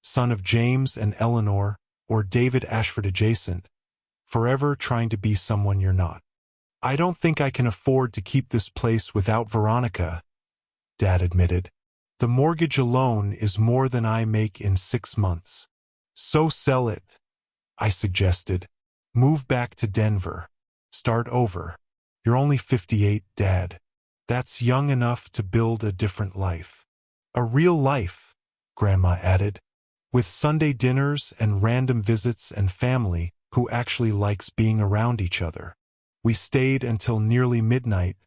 son of James and Eleanor, or David Ashford adjacent, forever trying to be someone you're not. I don't think I can afford to keep this place without Veronica, Dad admitted. The mortgage alone is more than I make in 6 months. So sell it, I suggested. Move back to Denver. Start over. You're only 58, Dad. That's young enough to build a different life. A real life, Grandma added. With Sunday dinners and random visits and family who actually likes being around each other. We stayed until nearly midnight,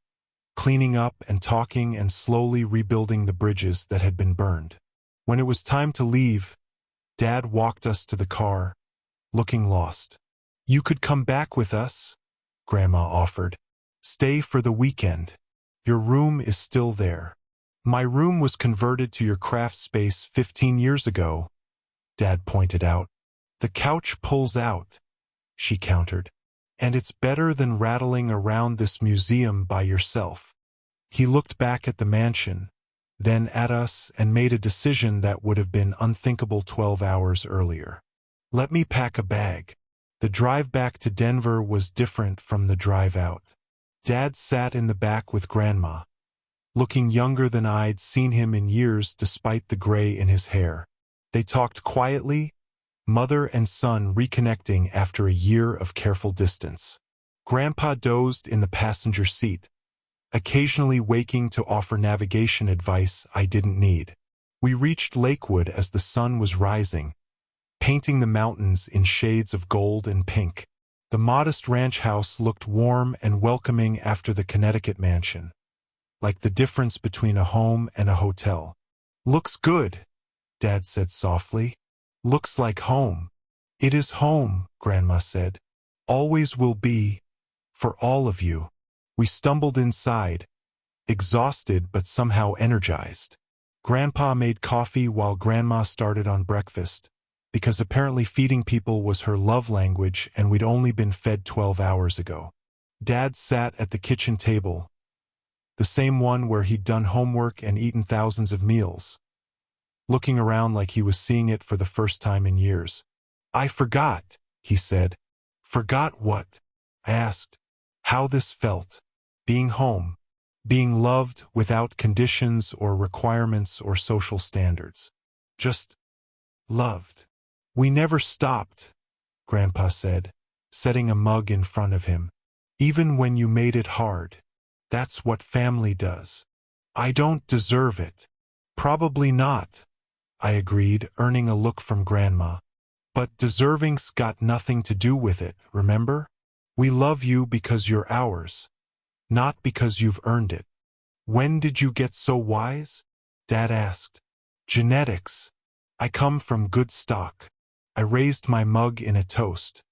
cleaning up and talking and slowly rebuilding the bridges that had been burned. When it was time to leave, Dad walked us to the car, looking lost. You could come back with us, Grandma offered. Stay for the weekend. Your room is still there. My room was converted to your craft space 15 years ago, Dad pointed out. The couch pulls out, she countered. And it's better than rattling around this museum by yourself. He looked back at the mansion, then at us, and made a decision that would have been unthinkable 12 hours earlier. Let me pack a bag. The drive back to Denver was different from the drive out. Dad sat in the back with Grandma, looking younger than I'd seen him in years despite the gray in his hair. They talked quietly, mother and son reconnecting after a year of careful distance. Grandpa dozed in the passenger seat, occasionally waking to offer navigation advice I didn't need. We reached Lakewood as the sun was rising, painting the mountains in shades of gold and pink. The modest ranch house looked warm and welcoming after the Connecticut mansion, like the difference between a home and a hotel. Looks good, Dad said softly. Looks like home. It is home, Grandma said. Always will be, for all of you. We stumbled inside, exhausted but somehow energized. Grandpa made coffee while Grandma started on breakfast, because apparently feeding people was her love language and we'd only been fed 12 hours ago. Dad sat at the kitchen table, the same one where he'd done homework and eaten thousands of meals, looking around like he was seeing it for the first time in years. I forgot, he said. Forgot what? I asked. How this felt. Being home. Being loved without conditions or requirements or social standards. Just loved. We never stopped, Grandpa said, setting a mug in front of him. Even when you made it hard. That's what family does. I don't deserve it. Probably not, I agreed, earning a look from Grandma. But deserving's got nothing to do with it, remember? We love you because you're ours, not because you've earned it. When did you get so wise? Dad asked. Genetics. I come from good stock. I raised my mug in a toast.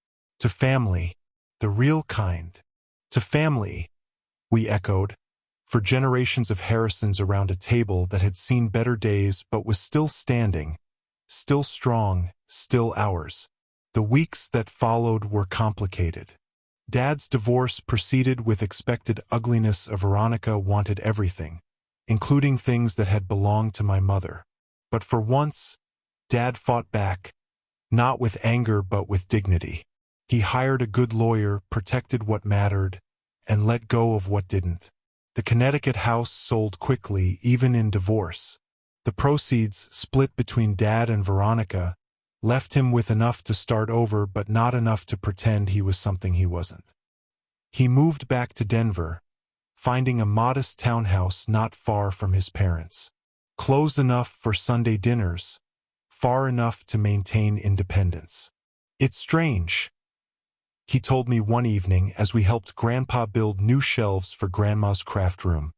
To family, the real kind. To family, we echoed, for generations of Harrisons around a table that had seen better days but was still standing, still strong, still ours. The weeks that followed were complicated. Dad's divorce proceeded with expected ugliness. Veronica wanted everything, including things that had belonged to my mother. But for once, Dad fought back, not with anger but with dignity. He hired a good lawyer, protected what mattered, and let go of what didn't. The Connecticut house sold quickly, even in divorce. The proceeds, split between Dad and Veronica, left him with enough to start over but not enough to pretend he was something he wasn't. He moved back to Denver, finding a modest townhouse not far from his parents. Close enough for Sunday dinners, far enough to maintain independence. It's strange, he told me one evening as we helped Grandpa build new shelves for Grandma's craft room.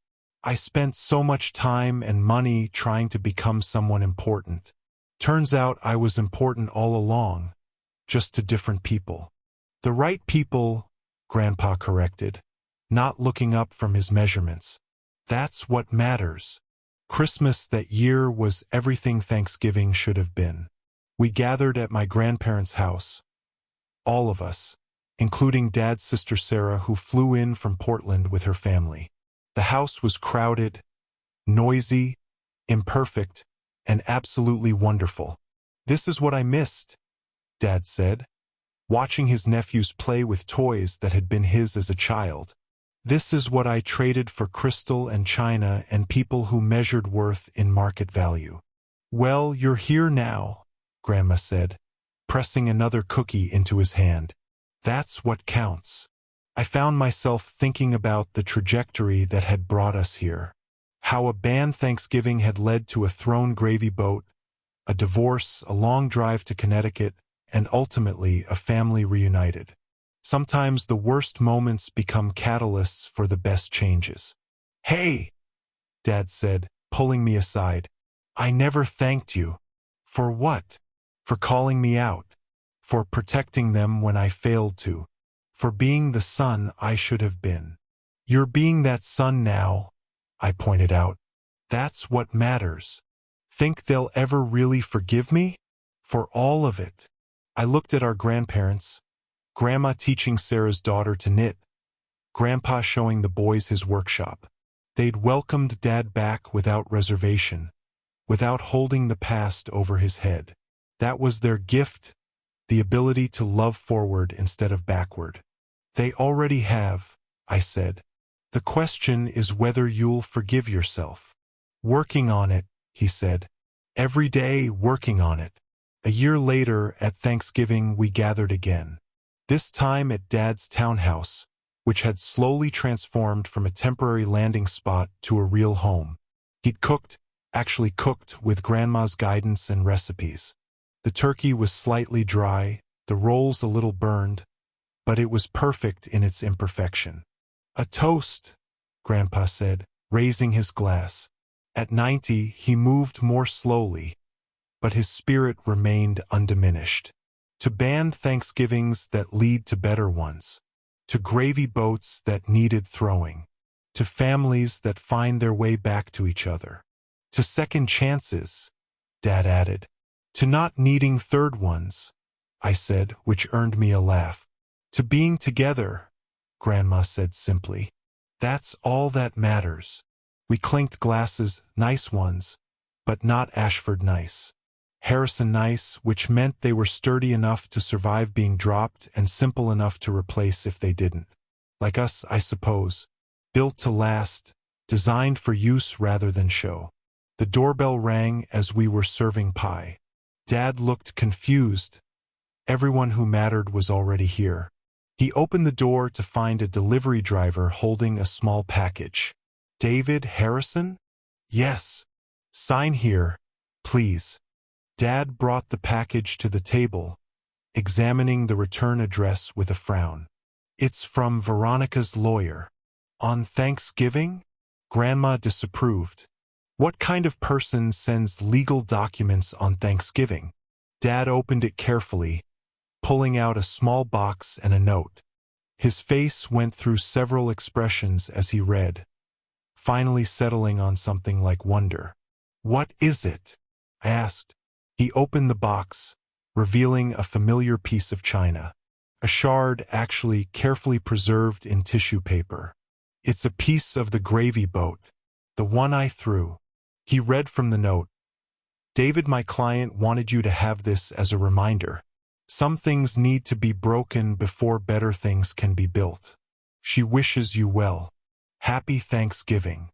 I spent so much time and money trying to become someone important. Turns out I was important all along, just to different people. The right people, Grandpa corrected, not looking up from his measurements. That's what matters. Christmas that year was everything Thanksgiving should have been. We gathered at my grandparents' house. All of us, including Dad's sister Sarah, who flew in from Portland with her family. The house was crowded, noisy, imperfect, and absolutely wonderful. This is what I missed, Dad said, watching his nephews play with toys that had been his as a child. This is what I traded for crystal and china and people who measured worth in market value. Well, you're here now, Grandma said, pressing another cookie into his hand. That's what counts. I found myself thinking about the trajectory that had brought us here. How a banned Thanksgiving had led to a thrown gravy boat, a divorce, a long drive to Connecticut, and ultimately a family reunited. Sometimes the worst moments become catalysts for the best changes. Hey, Dad said, pulling me aside. I never thanked you. For what? For calling me out. For protecting them when I failed to. For being the son I should have been. You're being that son now, I pointed out. That's what matters. Think they'll ever really forgive me? For all of it. I looked at our grandparents, Grandma teaching Sarah's daughter to knit, Grandpa showing the boys his workshop. They'd welcomed Dad back without reservation, without holding the past over his head. That was their gift, the ability to love forward instead of backward. They already have, I said. The question is whether you'll forgive yourself. Working on it, he said. Every day working on it. A year later, at Thanksgiving, we gathered again. This time at Dad's townhouse, which had slowly transformed from a temporary landing spot to a real home. He'd actually cooked with Grandma's guidance and recipes. The turkey was slightly dry, the rolls a little burned, but it was perfect in its imperfection. A toast, Grandpa said, raising his glass. At 90, he moved more slowly, but his spirit remained undiminished. To banned Thanksgivings that lead to better ones. To gravy boats that needed throwing. To families that find their way back to each other. To second chances, Dad added. To not needing third ones, I said, which earned me a laugh. To being together, Grandma said simply. That's all that matters. We clinked glasses, nice ones, but not Ashford nice. Harrison nice, which meant they were sturdy enough to survive being dropped and simple enough to replace if they didn't. Like us, I suppose. Built to last, designed for use rather than show. The doorbell rang as we were serving pie. Dad looked confused. Everyone who mattered was already here. He opened the door to find a delivery driver holding a small package. David Harrison? Yes. Sign here, please. Dad brought the package to the table, examining the return address with a frown. It's from Veronica's lawyer. On Thanksgiving? Grandma disapproved. What kind of person sends legal documents on Thanksgiving? Dad opened it carefully, pulling out a small box and a note. His face went through several expressions as he read, finally settling on something like wonder. What is it? I asked. He opened the box, revealing a familiar piece of china. A shard actually carefully preserved in tissue paper. It's a piece of the gravy boat, the one I threw. He read from the note. David, my client wanted you to have this as a reminder. Some things need to be broken before better things can be built. She wishes you well. Happy Thanksgiving.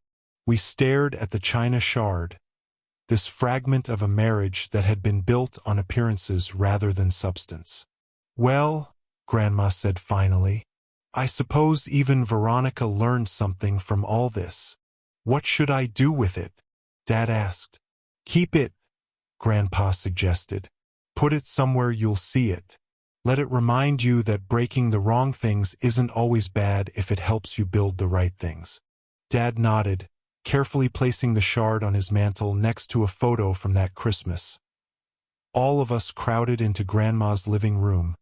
We stared at the china shard, this fragment of a marriage that had been built on appearances rather than substance. Well, Grandma said finally, I suppose even Veronica learned something from all this. What should I do with it? Dad asked. Keep it, Grandpa suggested. Put it somewhere you'll see it. Let it remind you that breaking the wrong things isn't always bad if it helps you build the right things. Dad nodded, carefully placing the shard on his mantel next to a photo from that Christmas. All of us crowded into Grandma's living room,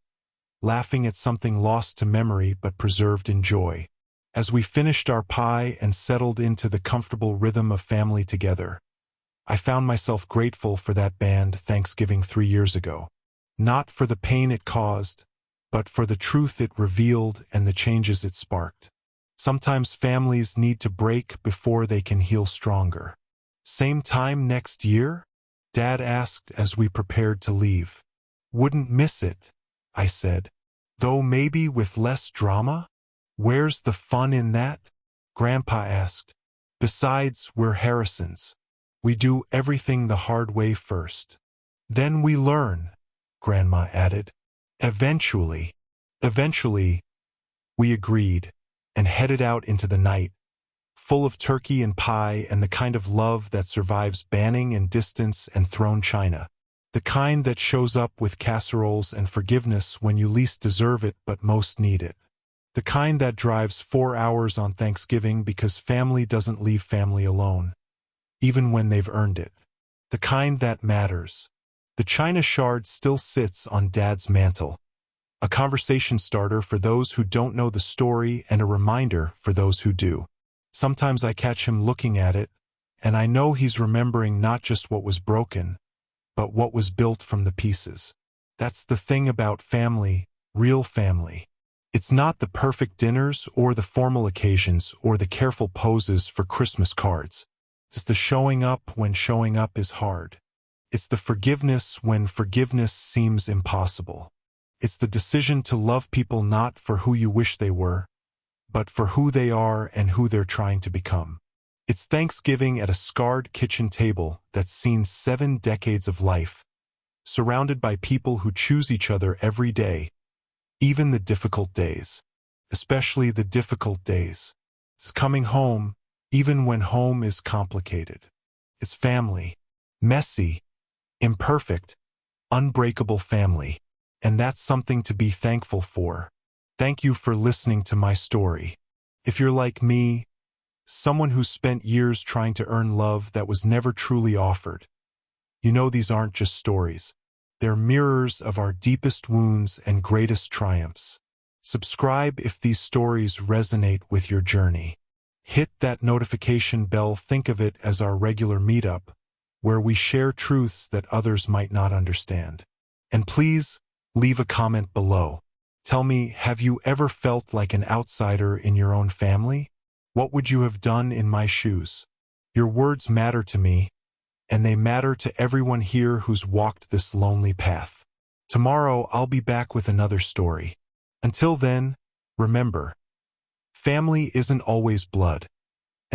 laughing at something lost to memory but preserved in joy. As we finished our pie and settled into the comfortable rhythm of family together, I found myself grateful for that banned Thanksgiving 3 years ago. Not for the pain it caused, but for the truth it revealed and the changes it sparked. Sometimes families need to break before they can heal stronger. Same time next year? Dad asked as we prepared to leave. Wouldn't miss it, I said. Though maybe with less drama? Where's the fun in that? Grandpa asked. Besides, we're Harrisons. We do everything the hard way first. Then we learn, Grandma added. Eventually, we agreed and headed out into the night, full of turkey and pie and the kind of love that survives banning and distance and thrown china. The kind that shows up with casseroles and forgiveness when you least deserve it but most need it. The kind that drives 4 hours on Thanksgiving because family doesn't leave family alone, even when they've earned it. The kind that matters. The china shard still sits on Dad's mantel, a conversation starter for those who don't know the story and a reminder for those who do. Sometimes I catch him looking at it, and I know he's remembering not just what was broken, but what was built from the pieces. That's the thing about family, real family. It's not the perfect dinners or the formal occasions or the careful poses for Christmas cards. It's the showing up when showing up is hard. It's the forgiveness when forgiveness seems impossible. It's the decision to love people not for who you wish they were, but for who they are and who they're trying to become. It's Thanksgiving at a scarred kitchen table that's seen 7 decades of life, surrounded by people who choose each other every day, even the difficult days, especially the difficult days. It's coming home, even when home is complicated. It's family, messy, imperfect, unbreakable family, and that's something to be thankful for. Thank you for listening to my story. If you're like me, someone who spent years trying to earn love that was never truly offered, you know these aren't just stories. They're mirrors of our deepest wounds and greatest triumphs. Subscribe if these stories resonate with your journey. Hit that notification bell. Think of it as our regular meetup, where we share truths that others might not understand. And please, leave a comment below. Tell me, have you ever felt like an outsider in your own family? What would you have done in my shoes? Your words matter to me, and they matter to everyone here who's walked this lonely path. Tomorrow, I'll be back with another story. Until then, remember, family isn't always blood,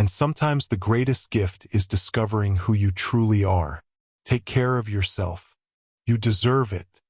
And sometimes the greatest gift is discovering who you truly are. Take care of yourself. You deserve it.